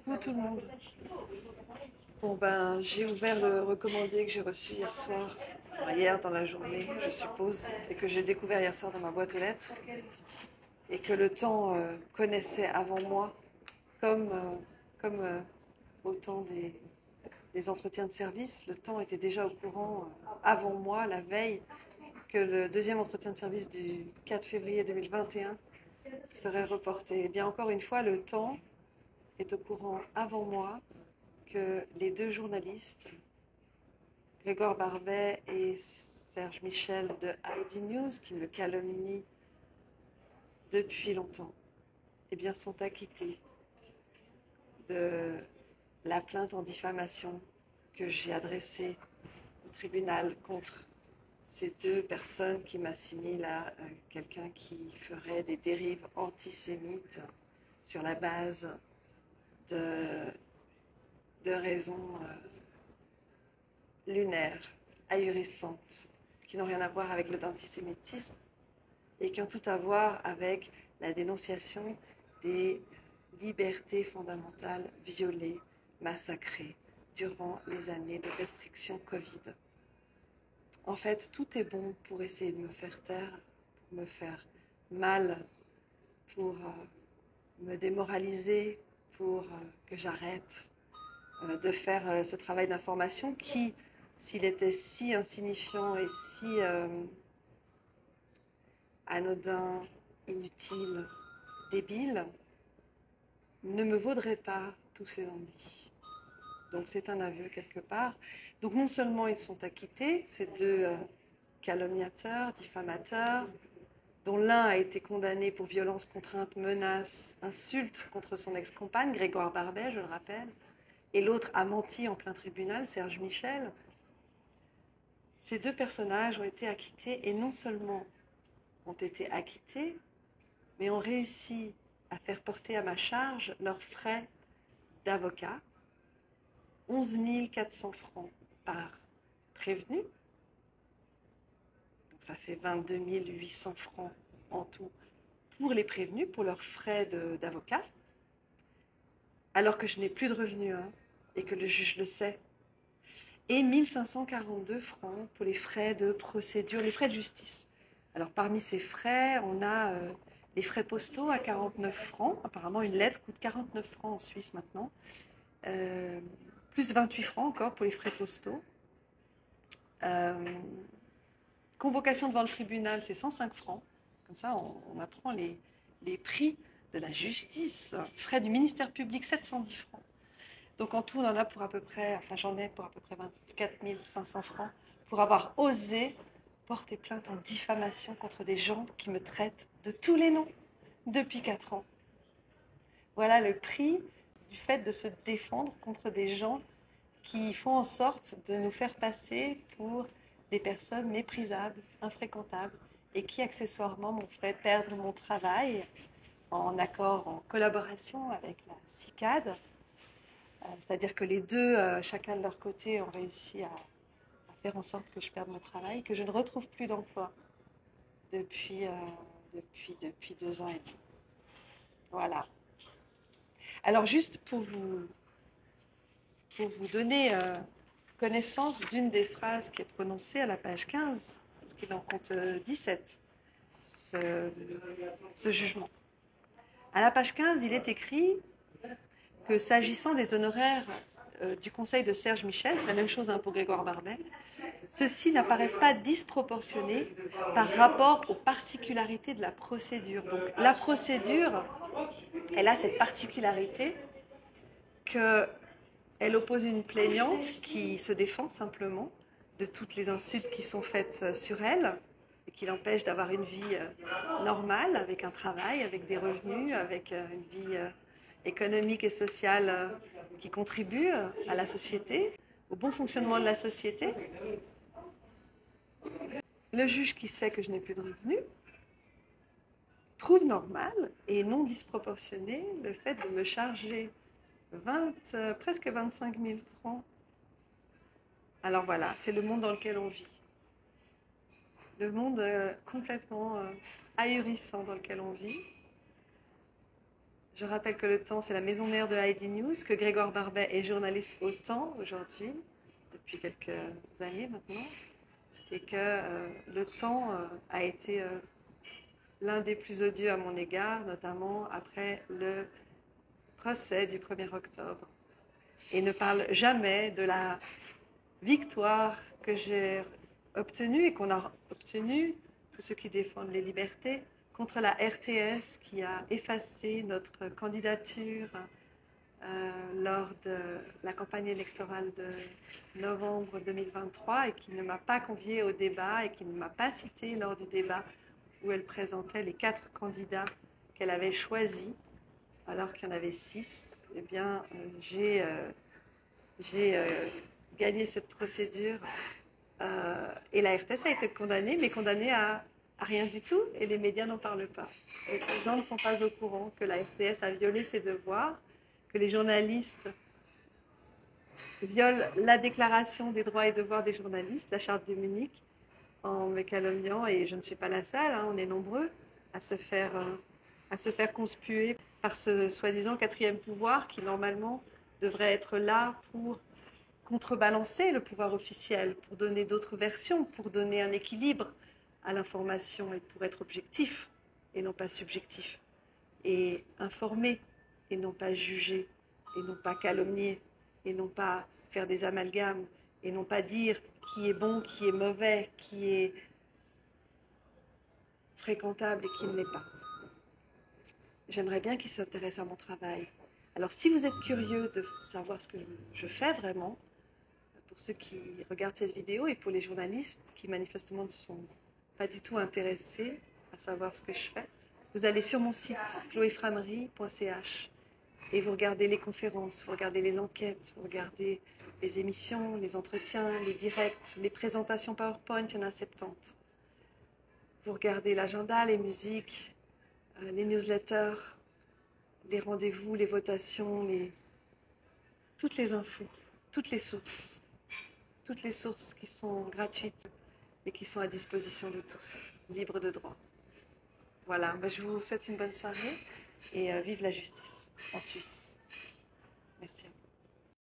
Coucou tout le monde. Bon ben, j'ai ouvert le recommandé que j'ai reçu hier soir, enfin hier dans la journée, je suppose, et que j'ai découvert hier soir dans ma boîte aux lettres, et que le temps connaissait avant moi, comme au temps des entretiens de service, le temps était déjà au courant avant moi, la veille, que le deuxième entretien de service du 4 février 2021 serait reporté. Et bien encore une fois, le temps est au courant avant moi que les deux journalistes, Grégoire Barbet et Serge Michel de ID News, qui me calomnient depuis longtemps, eh bien, sont acquittés de la plainte en diffamation que j'ai adressée au tribunal contre ces deux personnes qui m'assimilent à quelqu'un qui ferait des dérives antisémites sur la base de, de raisons lunaires, ahurissantes, qui n'ont rien à voir avec l'antisémitisme et qui ont tout à voir avec la dénonciation des libertés fondamentales violées, massacrées durant les années de restriction Covid. En fait, tout est bon pour essayer de me faire taire, pour me faire mal, pour me démoraliser, pour que j'arrête de faire ce travail d'information qui, s'il était si insignifiant et si anodin, inutile, débile, ne me vaudrait pas tous ces ennuis. Donc c'est un aveu quelque part. Donc non seulement ils sont acquittés, ces deux calomniateurs, diffamateurs, dont l'un a été condamné pour violence, contrainte, menace, insulte contre son ex-compagne, Grégoire Barbet, je le rappelle, et l'autre a menti en plein tribunal, Serge Michel. Ces deux personnages ont été acquittés et non seulement ont été acquittés, mais ont réussi à faire porter à ma charge leurs frais d'avocat, 11 400 francs par prévenu, donc ça fait 22 800 francs en tout pour les prévenus, pour leurs frais d'avocat, alors que je n'ai plus de revenus hein, et que le juge le sait, et 1542 francs pour les frais de procédure, les frais de justice. Alors parmi ces frais, on a les frais postaux à 49 francs. Apparemment, une lettre coûte 49 francs en Suisse maintenant. Plus 28 francs encore pour les frais postaux. Convocation devant le tribunal, c'est 105 francs. Comme ça, on apprend les prix de la justice. Frais du ministère public, 710 francs. Donc en tout, on en a pour à peu près, enfin j'en ai pour à peu près 24 500 francs pour avoir osé porter plainte en diffamation contre des gens qui me traitent de tous les noms depuis 4 ans. Voilà le prix du fait de se défendre contre des gens qui font en sorte de nous faire passer pour des personnes méprisables, infréquentables et qui accessoirement m'ont fait perdre mon travail en accord, en collaboration avec la CICAD. C'est-à-dire que les deux, chacun de leur côté, ont réussi à faire en sorte que je perde mon travail, que je ne retrouve plus d'emploi depuis 2 ans et demi. Voilà. Alors juste pour vous donner connaissance d'une des phrases qui est prononcée à la page 15, parce qu'il en compte 17, ce jugement. À la page 15, il est écrit que s'agissant des honoraires du conseil de Serge Michel, c'est la même chose pour Grégoire Barbet, ceux-ci n'apparaissent pas disproportionnés par rapport aux particularités de la procédure. Donc la procédure, elle a cette particularité qu'elle oppose une plaignante qui se défend simplement de toutes les insultes qui sont faites sur elle et qui l'empêchent d'avoir une vie normale, avec un travail, avec des revenus, avec une vie économique et sociale qui contribue à la société, au bon fonctionnement de la société. Le juge qui sait que je n'ai plus de revenus trouve normal et non disproportionné le fait de me charger presque 25 000 francs. Alors voilà, c'est le monde dans lequel on vit. Le monde complètement ahurissant dans lequel on vit. Je rappelle que Le Temps, c'est la maison mère de Heidi News, que Grégoire Barbet est journaliste au Temps aujourd'hui, depuis quelques années maintenant, et que Le Temps a été l'un des plus odieux à mon égard, notamment après le procès du 1er octobre, et ne parle jamais de la victoire que j'ai obtenue et qu'on a obtenue, tous ceux qui défendent les libertés, contre la RTS qui a effacé notre candidature lors de la campagne électorale de novembre 2023 et qui ne m'a pas conviée au débat et qui ne m'a pas citée lors du débat où elle présentait les 4 candidats qu'elle avait choisis alors qu'il y en avait 6. Eh bien, j'ai gagné cette procédure et la RTS a été condamnée, mais condamnée à rien du tout et les médias n'en parlent pas. Et les gens ne sont pas au courant que la RTS a violé ses devoirs, que les journalistes violent la déclaration des droits et devoirs des journalistes, la charte de Munich, en me calomniant, et je ne suis pas la seule, hein, on est nombreux à se faire conspuer par ce soi-disant quatrième pouvoir qui normalement devrait être là pour contrebalancer le pouvoir officiel, pour donner d'autres versions, pour donner un équilibre à l'information et pour être objectif et non pas subjectif, et informer et non pas juger, et non pas calomnier, et non pas faire des amalgames, et non pas dire qui est bon, qui est mauvais, qui est fréquentable et qui ne l'est pas. J'aimerais bien qu'ils s'intéressent à mon travail. Alors si vous êtes curieux de savoir ce que je fais vraiment, pour ceux qui regardent cette vidéo et pour les journalistes qui manifestement ne sont pas du tout intéressés à savoir ce que je fais, vous allez sur mon site chloéframery.ch et vous regardez les conférences, vous regardez les enquêtes, vous regardez les émissions, les entretiens, les directs, les présentations PowerPoint, il y en a 70. Vous regardez l'agenda, les musiques, les newsletters, les rendez-vous, les votations, toutes les infos, toutes les sources qui sont gratuites et qui sont à disposition de tous, libres de droit. Voilà, je vous souhaite une bonne soirée et vive la justice en Suisse. Merci à vous.